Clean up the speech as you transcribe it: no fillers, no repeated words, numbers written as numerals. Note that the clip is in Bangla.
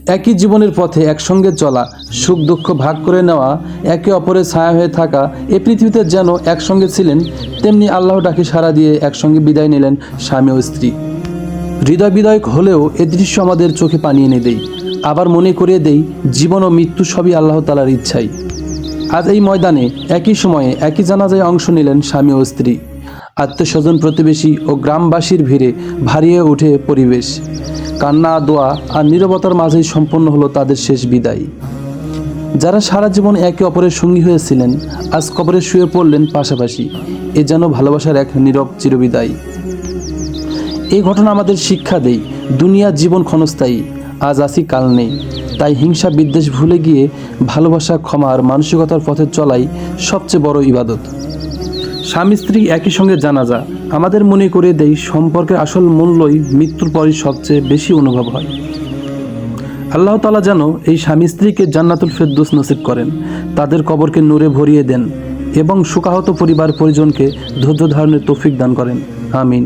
একই জীবনের পথে একসঙ্গে চলা, সুখ দুঃখ ভাগ করে নেওয়া, একে অপরের ছায়া হয়ে থাকা, এ পৃথিবীতে যেন একসঙ্গে ছিলেন, তেমনি আল্লাহ ডাকে সাড়া দিয়ে একসঙ্গে বিদায় নিলেন স্বামী ও স্ত্রী। হৃদয় বিদায়ক হলেও এ দৃশ্য আমাদের চোখে পানি এনে দেই, আবার মনে করিয়ে দেই জীবন ও মৃত্যু সবই আল্লাহ তাআলার ইচ্ছাই। আজ এই ময়দানে একই সময়ে একই জানাজায় অংশ নিলেন স্বামী ও স্ত্রী। আত্মীয়স্বজন, প্রতিবেশী ও গ্রামবাসীর ভিড়ে ভারিয়ে ওঠে পরিবেশ। কান্না, দোয়া আর নীরবতার মাঝেই সম্পন্ন হলো তাদের শেষ বিদায়। যারা সারা জীবন একে অপরের সঙ্গী হয়েছিলেন, আজ কবরে শুয়ে পড়লেন পাশাপাশি। এ যেন ভালোবাসার এক নীরব চিরবিদায়। এই ঘটনা আমাদের শিক্ষা দেয়, দুনিয়া জীবন ক্ষণস্থায়ী, আজ আছি কাল নেই। তাই হিংসা বিদ্বেষ ভুলে গিয়ে ভালোবাসা, ক্ষমা আর মানসিকতার পথে চলাই সবচেয়ে বড় ইবাদত। স্বামী স্ত্রী একই সঙ্গে জানাজা আমাদের মনে করে দেয় সম্পর্কের আসল মূল্যই মৃত্যুর পরই সবচেয়ে বেশি অনুভব হয়। আল্লাহ তাআলা যেন এই স্বামী স্ত্রীকে জান্নাতুল ফেরদৌস নসিব করেন, তাদের কবরকে নূরে ভরিয়ে দেন এবং শোকাহত পরিবার পরিজনকে ধৈর্য ধারণের তৌফিক দান করেন। আমিন।